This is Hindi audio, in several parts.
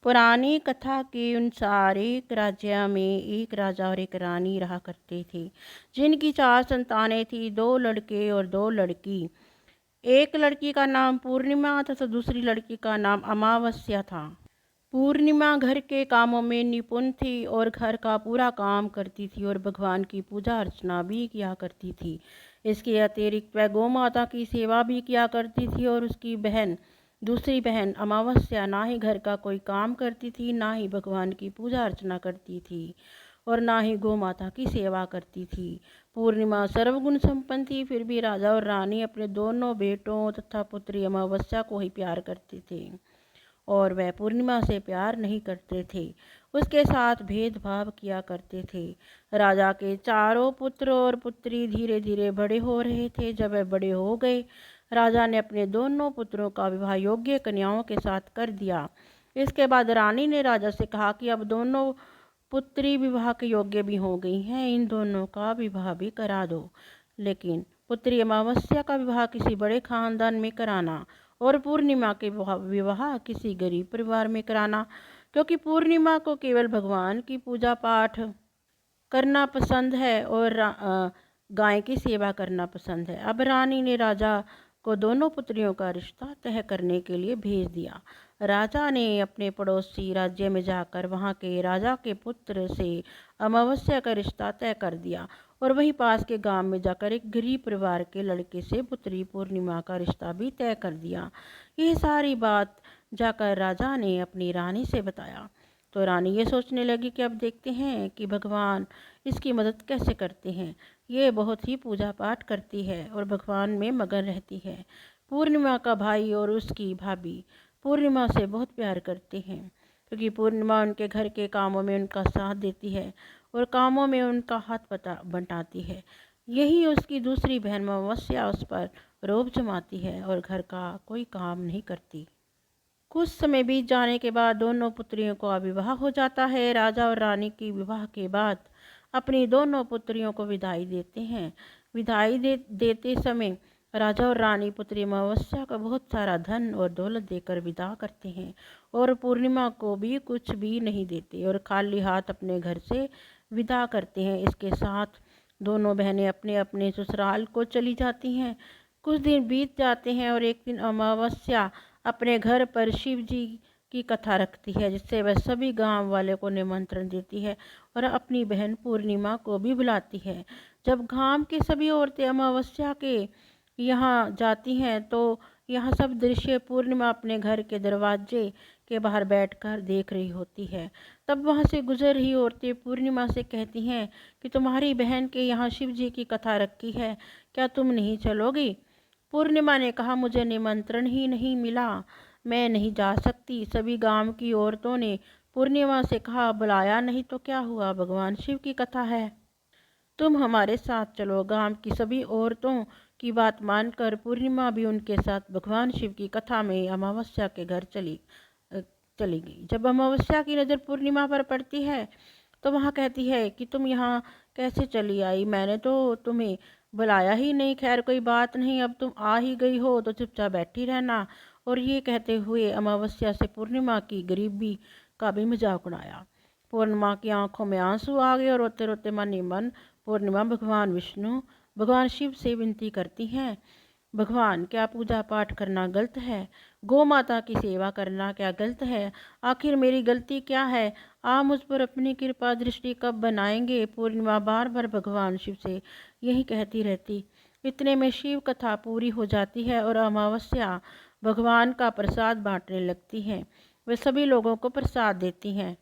पुरानी कथा के अनुसार एक राज्य में एक राजा और एक रानी रहा करते थे, जिनकी 4 संतानें थी, 2 लड़के और 2 लड़की। एक लड़की का नाम पूर्णिमा तथा दूसरी लड़की का नाम अमावस्या था। पूर्णिमा घर के कामों में निपुण थी और घर का पूरा काम करती थी और भगवान की पूजा अर्चना भी किया करती थी। इसके अतिरिक्त वह गौ माता की सेवा भी किया करती थी और उसकी दूसरी बहन अमावस्या ना ही घर का कोई काम करती थी, ना ही भगवान की पूजा अर्चना करती थी और ना ही गौ माता की सेवा करती थी। पूर्णिमा सर्वगुण संपन्न थी, फिर भी राजा और रानी अपने दोनों बेटों तथा पुत्री अमावस्या को ही प्यार करते थे और वह पूर्णिमा से प्यार नहीं करते थे, उसके साथ भेदभाव किया करते थे। राजा के चारों पुत्र और पुत्री धीरे धीरे बड़े हो रहे थे। जब वह बड़े हो गए, राजा ने अपने दोनों पुत्रों का विवाह योग्य कन्याओं के साथ कर दिया। इसके बाद रानी ने राजा से कहा कि अब दोनों पुत्री विवाह के योग्य भी हो गई हैं, इन दोनों का विवाह भी करा दो। लेकिन पुत्री अमावस्या का विवाह किसी बड़े खानदान में कराना और पूर्णिमा के विवाह किसी गरीब परिवार में कराना, क्योंकि पूर्णिमा को केवल भगवान की पूजा पाठ करना पसंद है और गाय की सेवा करना पसंद है। अब रानी ने राजा को दोनों पुत्रियों का रिश्ता तय करने के लिए भेज दिया। राजा ने अपने पड़ोसी राज्य में जाकर वहां के राजा के पुत्र से अमावस्या का रिश्ता तय कर दिया और वहीं पास के गांव में जाकर एक गरीब परिवार के लड़के से पुत्री पूर्णिमा का रिश्ता भी तय कर दिया। यह सारी बात जाकर राजा ने अपनी रानी से बताया तो रानी ये सोचने लगी कि अब देखते हैं कि भगवान इसकी मदद कैसे करते हैं। ये बहुत ही पूजा पाठ करती है और भगवान में मगन रहती है। पूर्णिमा का भाई और उसकी भाभी पूर्णिमा से बहुत प्यार करते हैं, क्योंकि पूर्णिमा उनके घर के कामों में उनका साथ देती है और कामों में उनका हाथ बंटाती है। यही उसकी दूसरी बहन अमावस्या उस पर रोब जमाती है और घर का कोई काम नहीं करती। कुछ समय बीत जाने के बाद दोनों पुत्रियों का विवाह हो जाता है। राजा और रानी की विवाह के बाद अपनी दोनों पुत्रियों को विदाई देते हैं। देते समय राजा और रानी पुत्री अमावस्या को बहुत सारा धन और दौलत देकर विदा करते हैं और पूर्णिमा को भी कुछ भी नहीं देते और खाली हाथ अपने घर से विदा करते हैं। इसके साथ दोनों बहनें अपने अपने ससुराल को चली जाती हैं। कुछ दिन बीत जाते हैं और एक दिन अमावस्या अपने घर पर शिव जी की कथा रखती है, जिससे वह सभी गांव वाले को निमंत्रण देती है और अपनी बहन पूर्णिमा को भी बुलाती है। जब गांव की सभी औरतें अमावस्या के यहाँ जाती हैं तो यह सब दृश्य पूर्णिमा अपने घर के दरवाजे के बाहर बैठकर देख रही होती है। तब वहाँ से गुजर रही औरतें पूर्णिमा से कहती हैं कि तुम्हारी बहन के यहाँ शिव जी की कथा रखी है, क्या तुम नहीं चलोगी? पूर्णिमा ने कहा, मुझे निमंत्रण ही नहीं मिला, मैं नहीं जा सकती। सभी गांव की औरतों ने पूर्णिमा से कहा, बुलाया नहीं तो क्या हुआ, भगवान शिव की कथा है, तुम हमारे साथ चलो। गांव की सभी औरतों की बात मानकर पूर्णिमा भी उनके साथ भगवान शिव की कथा में अमावस्या के घर चली गई। जब अमावस्या की नज़र पूर्णिमा पर पड़ती है तो वहाँ कहती है कि तुम यहाँ कैसे चली आई, मैंने तो तुम्हें बुलाया ही नहीं। खैर कोई बात नहीं, अब तुम आ ही गई हो तो चुपचाप बैठी रहना। और ये कहते हुए अमावस्या से पूर्णिमा की गरीबी का भी मजाक उड़ाया। पूर्णिमा की आंखों में आंसू आ गए और रोते रोते मन ही मन पूर्णिमा भगवान शिव से विनती करती हैं, भगवान क्या पूजा पाठ करना गलत है? गौ माता की सेवा करना क्या गलत है? आखिर मेरी गलती क्या है? आप मुझ पर अपनी कृपा दृष्टि कब बनाएंगे? पूर्णिमा बार बार भगवान शिव से यही कहती रहती। इतने में शिव कथा पूरी हो जाती है और अमावस्या भगवान का प्रसाद बांटने लगती हैं। वे सभी लोगों को प्रसाद देती हैं,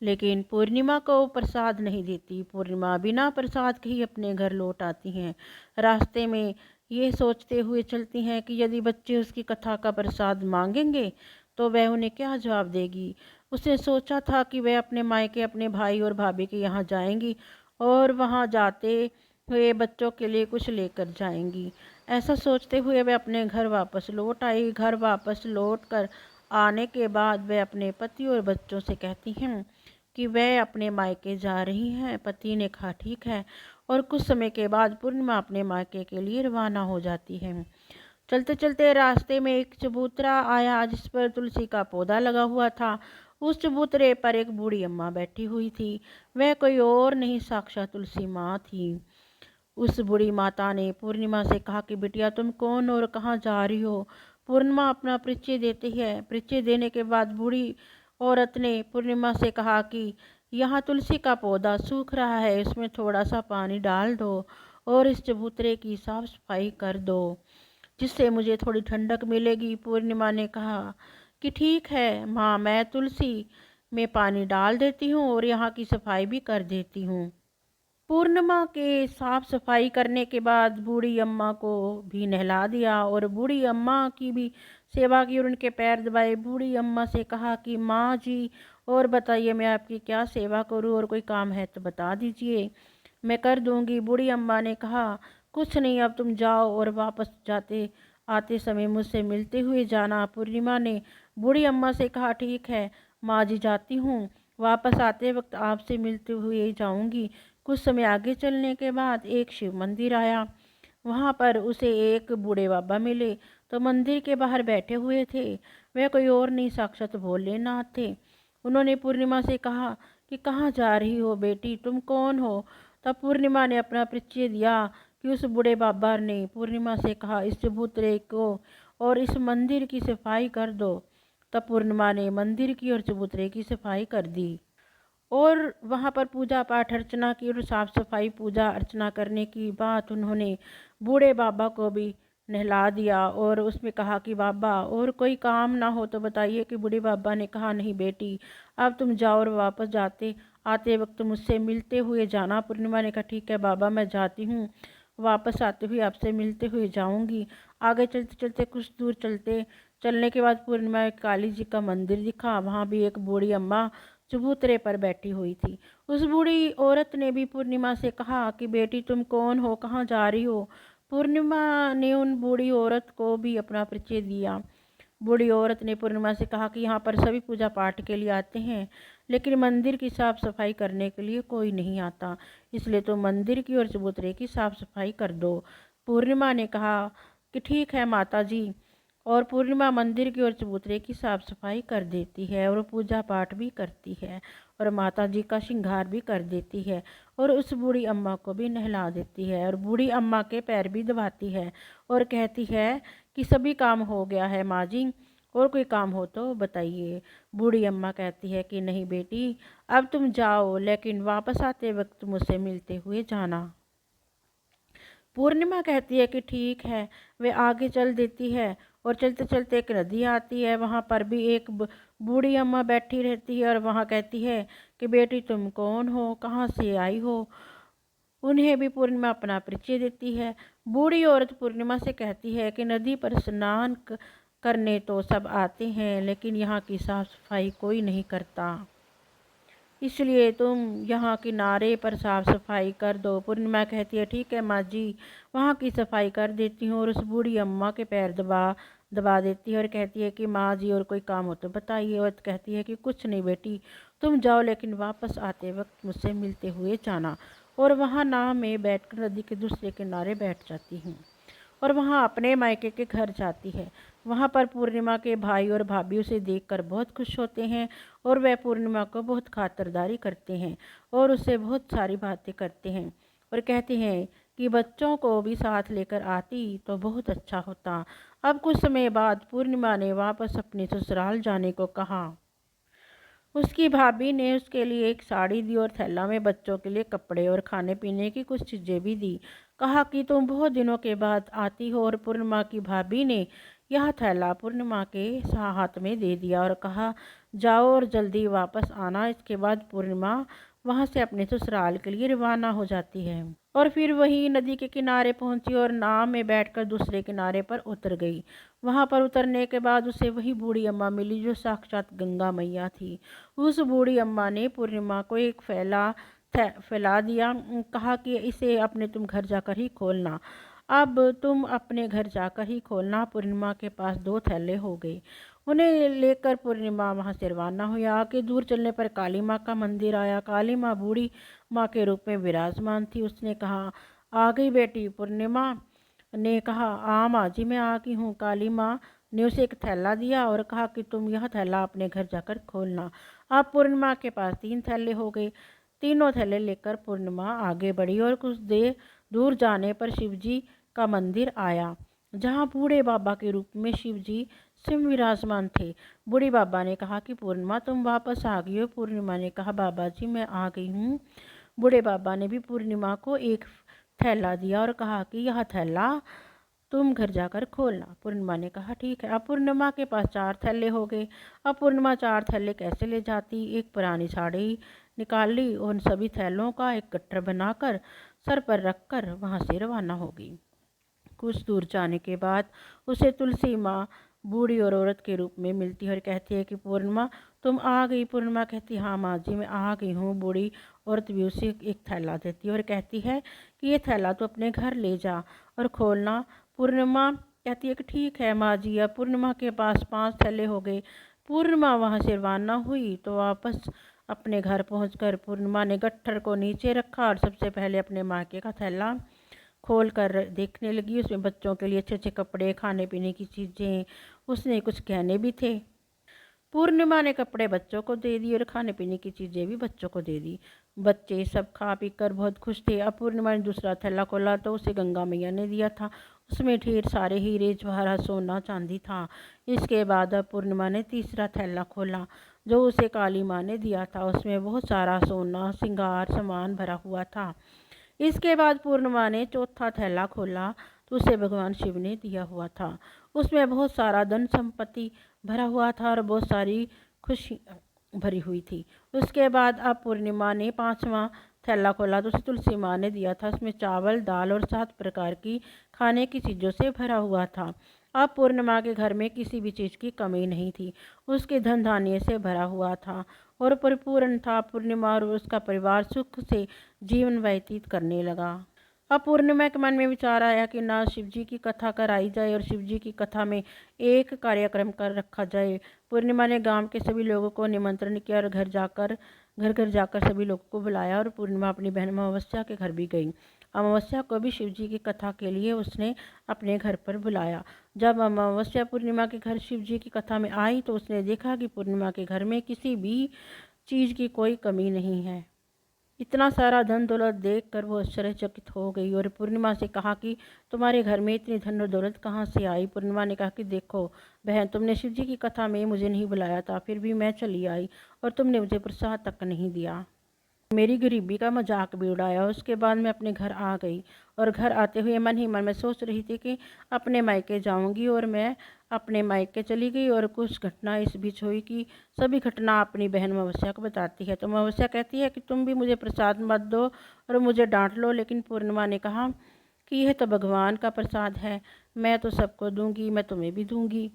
लेकिन पूर्णिमा को प्रसाद नहीं देती। पूर्णिमा बिना प्रसाद के ही अपने घर लौट आती हैं। रास्ते में ये सोचते हुए चलती हैं कि यदि बच्चे उसकी कथा का प्रसाद मांगेंगे तो वह उन्हें क्या जवाब देगी। उसने सोचा था कि वह अपने मायके अपने भाई और भाभी के यहाँ जाएंगी और वहाँ जाते हुए बच्चों के लिए कुछ लेकर जाएंगी। ऐसा सोचते हुए वह अपने घर वापस लौट आई। घर वापस लौट कर आने के बाद वह अपने पति और बच्चों से कहती हैं कि वह अपने मायके जा रही हैं। पति ने कहा ठीक है और कुछ समय के बाद पूर्णिमा अपने मायके के लिए रवाना हो जाती है। चलते चलते रास्ते में एक चबूतरा आया जिस पर तुलसी का पौधा लगा हुआ था उस चबूतरे पर एक बूढ़ी अम्मा बैठी हुई थी। वह कोई और नहीं, साक्षात तुलसी माँ थी। उस बूढ़ी माता ने पूर्णिमा से कहा कि बिटिया तुम कौन और कहाँ जा रही हो। पूर्णिमा अपना परिचय देती है। परिचय देने के बाद बूढ़ी औरत ने पूर्णिमा से कहा कि यहाँ तुलसी का पौधा सूख रहा है, इसमें थोड़ा सा पानी डाल दो और इस चबूतरे की साफ सफाई कर दो, जिससे मुझे थोड़ी ठंडक मिलेगी। पूर्णिमा ने कहा कि ठीक है माँ, मैं तुलसी में पानी डाल देती हूँ और यहाँ की सफाई भी कर देती हूँ। पूर्णिमा के साफ सफाई करने के बाद बूढ़ी अम्मा को भी नहला दिया और बूढ़ी अम्मा की भी सेवा की और उनके पैर दबाए। बूढ़ी अम्मा से कहा कि माँ जी, और बताइए मैं आपकी क्या सेवा करूँ, और कोई काम है तो बता दीजिए, मैं कर दूंगी। बूढ़ी अम्मा ने कहा कुछ नहीं, अब तुम जाओ और वापस जाते आते समय मुझसे मिलते हुए जाना। पूर्णिमा ने बूढ़ी अम्मा से कहा ठीक है माँ जी, जाती हूँ, वापस आते वक्त आपसे मिलते हुए जाऊंगी। कुछ समय आगे चलने के बाद एक शिव मंदिर आया। वहाँ पर उसे एक बूढ़े बाबा मिले, तो मंदिर के बाहर बैठे हुए थे। वे कोई और नहीं, साक्षात भोलेनाथ थे। उन्होंने पूर्णिमा से कहा कि कहाँ जा रही हो बेटी, तुम कौन हो। तब पूर्णिमा ने अपना परिचय दिया कि उस बूढ़े बाबा ने पूर्णिमा से कहा इस चबूतरे को और इस मंदिर की सफाई कर दो। तब पूर्णिमा ने मंदिर की और चबूतरे की सफाई कर दी और वहाँ पर पूजा पाठ अर्चना की और साफ सफाई पूजा अर्चना करने की बात उन्होंने बूढ़े बाबा को भी नहला दिया और उसमें कहा कि बाबा और कोई काम ना हो तो बताइए। कि बूढ़े बाबा ने कहा नहीं बेटी, अब तुम जाओ और वापस जाते आते वक्त मुझसे मिलते हुए जाना। पूर्णिमा ने कहा ठीक है बाबा, मैं जाती हूँ, वापस आते हुए आपसे मिलते हुए जाऊँगी। आगे चलते चलते कुछ दूर चलने के बाद पूर्णिमा काली जी का मंदिर दिखा। वहाँ भी एक बूढ़ी अम्मा चबूतरे पर बैठी हुई थी। उस बूढ़ी औरत ने भी पूर्णिमा से कहा कि बेटी तुम कौन हो, कहाँ जा रही हो। पूर्णिमा ने उन बूढ़ी औरत को भी अपना परिचय दिया। बूढ़ी औरत ने पूर्णिमा से कहा कि यहाँ पर सभी पूजा पाठ के लिए आते हैं, लेकिन मंदिर की साफ सफाई करने के लिए कोई नहीं आता, इसलिए तो मंदिर की और चबूतरे की साफ सफाई कर दो। पूर्णिमा ने कहा कि ठीक है माता जी, और पूर्णिमा मंदिर की और चबूतरे की साफ सफाई कर देती है और पूजा पाठ भी करती है और माता जी का श्रृंगार भी कर देती है और उस बूढ़ी अम्मा को भी नहला देती है और बूढ़ी अम्मा के पैर भी दबाती है और कहती है कि सभी काम हो गया है माँ जी, और कोई काम हो तो बताइए। बूढ़ी अम्मा कहती है कि नहीं बेटी, अब तुम जाओ, लेकिन वापस आते वक्त मुझसे मिलते हुए जाना। पूर्णिमा कहती है कि ठीक है। वे आगे चल देती है और चलते चलते एक नदी आती है। वहाँ पर भी एक बूढ़ी अम्मा बैठी रहती है और वहाँ कहती है कि बेटी तुम कौन हो, कहाँ से आई हो। उन्हें भी पूर्णिमा अपना परिचय देती है। बूढ़ी औरत पूर्णिमा से कहती है कि नदी पर स्नान करने तो सब आते हैं, लेकिन यहाँ की साफ सफाई कोई नहीं करता, इसलिए तुम यहाँ किनारे पर साफ सफाई कर दो। पूर्णिमा कहती है ठीक है माँ जी, वहाँ की सफाई कर देती हूँ और उस बूढ़ी अम्मा के पैर दबा दबा देती है और कहती है कि माँ जी और कोई काम हो तो बताइए। और कहती है कि कुछ नहीं बेटी, तुम जाओ, लेकिन वापस आते वक्त मुझसे मिलते हुए जाना। और वहाँ नाव में बैठकर नदी के दूसरे किनारे बैठ जाती हूँ और वहाँ अपने मायके के घर जाती है। वहाँ पर पूर्णिमा के भाई और भाभी उसे देखकर बहुत खुश होते हैं और वह पूर्णिमा को बहुत खातिरदारी करते हैं और उससे बहुत सारी बातें करते हैं और कहते हैं कि बच्चों को भी साथ लेकर आती तो बहुत अच्छा होता। अब कुछ समय बाद पूर्णिमा ने वापस अपने ससुराल जाने को कहा। उसकी भाभी ने उसके लिए एक साड़ी दी और थैला में बच्चों के लिए कपड़े और खाने पीने की कुछ चीज़ें भी दी। कहा कि तुम बहुत दिनों के बाद आती हो, और पूर्णिमा की भाभी ने यह थैला पूर्णिमा के हाथ में दे दिया और कहा जाओ और जल्दी वापस आना। इसके बाद पूर्णिमा वहाँ से अपने ससुराल के लिए रवाना हो जाती है और फिर वही नदी के किनारे पहुंची और नाव में बैठकर दूसरे किनारे पर उतर गई। वहां पर उतरने के बाद उसे वही बूढ़ी अम्मा मिली जो साक्षात गंगा मैया थी। उस बूढ़ी अम्मा ने पूर्णिमा को एक फैला दिया। कहा कि इसे अपने तुम घर जाकर ही खोलना, अब तुम अपने घर जाकर ही खोलना। पूर्णिमा के पास 2 थैले हो गए। उन्हें लेकर पूर्णिमा वहाँ से रवाना हुई। आगे दूर चलने पर काली माँ का मंदिर आया। काली माँ बूढ़ी माँ के रूप में विराजमान थी। उसने कहा आ गई बेटी। पूर्णिमा ने कहा हाँ माँ जी, मैं आ गई हूँ। काली माँ ने उसे एक थैला दिया और कहा कि तुम यह थैला अपने घर जाकर खोलना। अब पूर्णिमा के पास 3 थैले हो गए। तीनों थैले लेकर पूर्णिमा आगे बढ़ी और कुछ देर दूर जाने पर शिवजी का मंदिर आया, जहाँ बूढ़े बाबा के रूप में शिवजी स्वयं विराजमान थे। बूढ़ी बाबा ने कहा कि पूर्णिमा तुम वापस आ गई हो। पूर्णिमा ने कहा बाबा जी मैं आ गई हूँ। बूढ़े बाबा ने भी पूर्णिमा को एक थैला दिया और कहा कि यह थैला तुम घर जाकर खोलना। पूर्णिमा ने कहा ठीक है। अब पूर्णिमा के पास 4 थैले हो गए। अब पूर्णिमा 4 थैले कैसे ले जाती? एक पुरानी साड़ी निकाल ली और उन सभी थैलों का एक गट्ठर बनाकर सर पर रखकर वहाँ से रवाना हो गई। कुछ दूर जाने के बाद उसे तुलसी माँ बूढ़ी और औरत के रूप में मिलती है और कहती है कि पूर्णिमा तुम आ गई। पूर्णिमा कहती हाँ माँ जी मैं आ गई हूँ। बूढ़ी औरत भी उसे एक थैला देती है और कहती है कि ये थैला तो अपने घर ले जा और खोलना। पूर्णिमा कहती है कि ठीक है माँ जी। अब पूर्णिमा के पास 5 थैले हो गए। पूर्णिमा वहाँ से रवाना हुई तो वापस अपने घर पहुँचकर पूर्णिमा ने गट्ठर को नीचे रखा और सबसे पहले अपने मायके का थैला खोल कर देखने लगी। उसमें बच्चों के लिए अच्छे अच्छे कपड़े, खाने पीने की चीज़ें, उसने कुछ गहने भी थे। पूर्णिमा ने कपड़े बच्चों को दे दी और खाने पीने की चीज़ें भी बच्चों को दे दी। बच्चे सब खा पी कर बहुत खुश थे। अब पूर्णिमा ने दूसरा थैला खोला तो उसे गंगा मैया ने दिया था। उसमें ढेर सारे हीरे जवाहरात सोना चांदी था। इसके बाद अब पूर्णिमा ने तीसरा थैला खोला जो उसे काली माँ ने दिया था। उसमें बहुत सारा सोना श्रृंगार सामान भरा हुआ था। इसके बाद पूर्णिमा ने चौथा थैला खोला तो उसे भगवान शिव ने दिया हुआ था। उसमें बहुत सारा धन संपत्ति भरा हुआ था और बहुत सारी खुशी भरी हुई थी। उसके बाद अब पूर्णिमा ने 5वां थैला खोला तो उसे तुलसी माँ ने दिया था। उसमें चावल, दाल और 7 प्रकार की खाने की चीज़ों से भरा हुआ था। अब पूर्णिमा के घर में किसी भी चीज़ की कमी नहीं थी। उसके धन धान्य से भरा हुआ था और परिपूर्ण था। पूर्णिमा और उसका परिवार सुख से जीवन व्यतीत करने लगा। अब पूर्णिमा के मन में विचार आया कि ना शिव जी की कथा कराई जाए और शिव जी की कथा में एक कार्यक्रम कर रखा जाए। पूर्णिमा ने गांव के सभी लोगों को निमंत्रण किया और घर घर जाकर सभी लोगों को बुलाया और पूर्णिमा अपनी बहन अमावस्या के घर भी गई। अमावस्या को भी शिव जी की कथा के लिए उसने अपने घर पर बुलाया। जब अमावस्या पूर्णिमा के घर शिव जी की कथा में आई तो उसने देखा कि पूर्णिमा के घर में किसी भी चीज़ की कोई कमी नहीं है। इतना सारा धन दौलत देखकर वो आश्चर्यचकित हो गई और पूर्णिमा से कहा कि तुम्हारे घर में इतनी धन और दौलत कहाँ से आई? पूर्णिमा ने कहा कि देखो बहन, तुमने शिव जी की कथा में मुझे नहीं बुलाया था, फिर भी मैं चली आई और तुमने मुझे प्रसाद तक नहीं दिया। मेरी गरीबी का मजाक भी उड़ाया। उसके बाद मैं अपने घर आ गई और घर आते हुए मन ही मन में सोच रही थी कि अपने मायके जाऊंगी और मैं अपने मायके चली गई और कुछ घटना इस बीच हुई कि सभी घटना अपनी बहन अमावस्या को बताती है। तो अमावस्या कहती है कि तुम भी मुझे प्रसाद मत दो और मुझे डांट लो, लेकिन पूर्णिमा ने कहा कि यह तो भगवान का प्रसाद है, मैं तो सबको दूंगी, मैं तुम्हें भी दूंगी।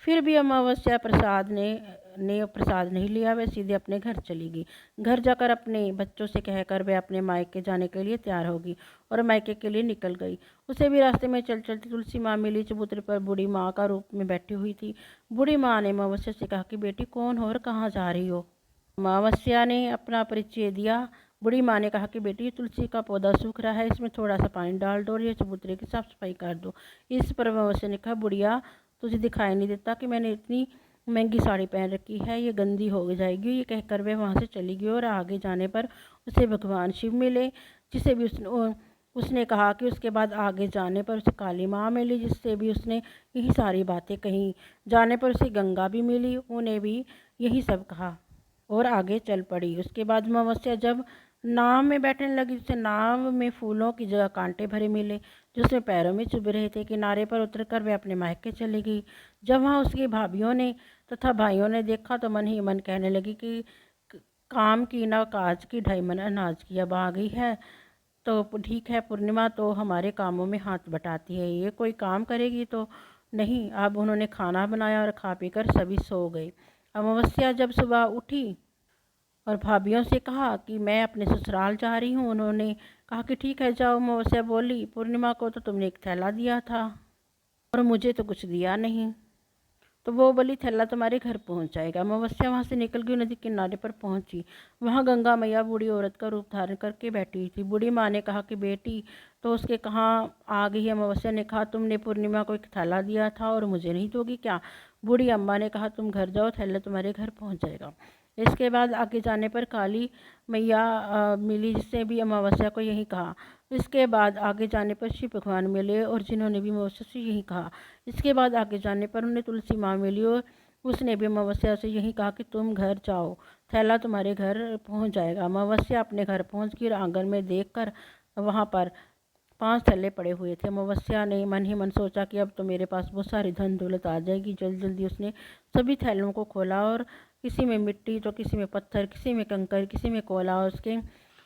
फिर भी अमावस्या प्रसाद नहीं लिया। वह सीधे अपने घर चली गई। घर जाकर अपने बच्चों से कहकर वह अपने मायके जाने के लिए तैयार होगी और मायके के लिए निकल गई। उसे भी रास्ते में चल चलती तुलसी माँ मिली। चबूतरे पर बूढ़ी माँ का रूप में बैठी हुई थी। बूढ़ी माँ ने अमावस्या से कहा कि बेटी कौन हो और कहाँ जा रही हो? अमावस्या ने अपना परिचय दिया। बूढ़ी माँ ने कहा कि बेटी तुलसी का पौधा सूख रहा है, इसमें थोड़ा सा पानी डाल दो और ये चबूतरे की साफ सफाई कर दो। इस पर अमावस्या ने कहा बुढ़िया तुझे दिखाई नहीं देता कि मैंने इतनी महंगी साड़ी पहन रखी है, ये गंदी हो जाएगी। ये कहकर वह वहाँ से चली गई और आगे जाने पर उसे भगवान शिव मिले, जिसे भी उसने कहा कि उसके बाद आगे जाने पर उसे काली माँ मिली, जिससे भी उसने यही सारी बातें कही। जाने पर उसे गंगा भी मिली, उन्हें भी यही सब कहा और आगे चल पड़ी। उसके बाद अमावस्या जब नाव में बैठने लगी, उसे नाव में फूलों की जगह कांटे भरे मिले जो उसमें पैरों में चुभ रहे थे। किनारे पर उतरकर वह अपने मायके चली गई। जब वहाँ उसकी भाभीयों ने तथा भाइयों ने देखा तो मन ही मन कहने लगी कि काम की ना काज की, ढाई मन अनाज की। अब आ गई है तो ठीक है, पूर्णिमा तो हमारे कामों में हाथ बटाती है, ये कोई काम करेगी तो नहीं। अब उन्होंने खाना बनाया और खा पी कर सभी सो गए। अमावस्या जब सुबह उठी और भाभीयों से कहा कि मैं अपने ससुराल जा रही हूँ, उन्होंने कहा कि ठीक है जाओ। अमावस्या बोली पूर्णिमा को तो तुमने एक थैला दिया था और मुझे तो कुछ दिया नहीं। तो वो बोली थैला तुम्हारे घर पहुंच जाएगा। अमावस्या वहाँ से निकल गई, नदी किनारे पर पहुंची। वहाँ गंगा मैया बूढ़ी औरत का रूप धारण करके बैठी हुई थी। बूढ़ी माँ ने कहा कि बेटी तो उसके कहाँ आ गई। अमावस्या ने कहा तुमने पूर्णिमा को एक थैला दिया था और मुझे नहीं दोगी क्या। बूढ़ी अम्मा ने कहा तुम घर जाओ, थैला तुम्हारे घर पहुँच जाएगा। इसके बाद आगे जाने पर काली मैया मिली, जिसने भी अमावस्या को यही कहा। इसके बाद आगे जाने पर शिव भगवान मिले और जिन्होंने भी अमावस्या से यही कहा। इसके बाद आगे जाने पर उन्हें तुलसी माँ मिली और उसने भी अमावस्या से यही कहा कि तुम घर जाओ, थैला तुम्हारे घर पहुंच जाएगा। अमावस्या अपने घर पहुंच गई और आंगन में देखकर वहाँ पर 5 थैले पड़े हुए थे। अमावस्या ने मन ही मन सोचा कि अब तो मेरे पास बहुत सारी धन दौलत आ जाएगी। जल्दी जल्दी उसने सभी थैलों को खोला और किसी में मिट्टी तो किसी में पत्थर, किसी में कंकर, किसी में कोयला।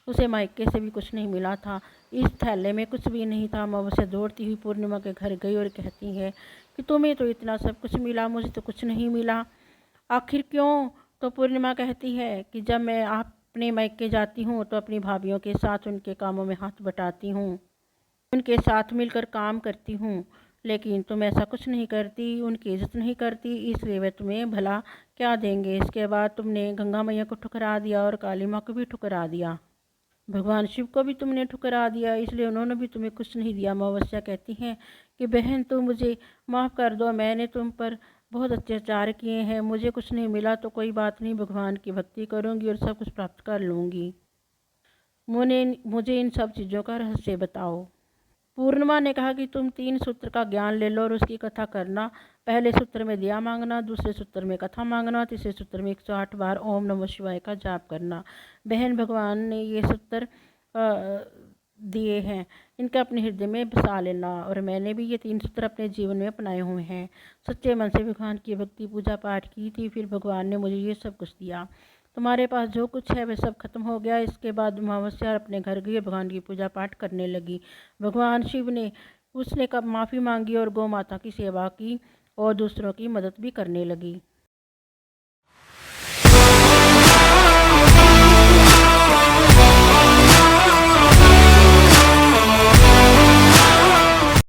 उसे मायके से भी कुछ नहीं मिला था। इस थैले में कुछ भी नहीं था। अमावस्या दौड़ती हुई पूर्णिमा के घर गई और कहती है कि तुम्हें तो इतना सब कुछ मिला, मुझे तो कुछ नहीं मिला, आखिर क्यों। तो पूर्णिमा कहती है कि जब मैं अपने मायके जाती हूँ तो अपनी भाभीयों के साथ उनके कामों में हाथ बटाती हूँ, उनके साथ मिलकर काम करती हूँ, लेकिन तुम ऐसा कुछ नहीं करती, उनकी इज्जत नहीं करती, इसलिए वे तुम्हें भला क्या देंगे। इसके बाद तुमने गंगा मैया को ठुकरा दिया और काली माँ को भी ठुकरा दिया, भगवान शिव को भी तुमने ठुकरा दिया, इसलिए उन्होंने भी तुम्हें कुछ नहीं दिया। अमावस्या कहती हैं कि बहन तुम मुझे माफ़ कर दो, मैंने तुम पर बहुत अत्याचार किए हैं, मुझे कुछ नहीं मिला तो कोई बात नहीं, भगवान की भक्ति करूँगी और सब कुछ प्राप्त कर लूँगी। मुझे इन सब चीज़ों का रहस्य बताओ। पूर्णिमा ने कहा कि तुम 3 सूत्र का ज्ञान ले लो और उसकी कथा करना। पहले सूत्र में दिया मांगना, दूसरे सूत्र में कथा मांगना, तीसरे सूत्र में 108 बार ओम नमः शिवाय का जाप करना। बहन भगवान ने ये सूत्र दिए हैं, इनका अपने हृदय में बसा लेना। और मैंने भी ये 3 सूत्र अपने जीवन में अपनाए हुए हैं। सच्चे मन से भगवान की भक्ति पूजा पाठ की थी, फिर भगवान ने मुझे ये सब कुछ दिया। तुम्हारे पास जो कुछ है वह सब खत्म हो गया। इसके बाद अमावस्या अपने घर गई, भगवान की पूजा पाठ करने लगी। भगवान शिव ने उसने कब माफ़ी मांगी और गौ माता की सेवा की और दूसरों की मदद भी करने लगी।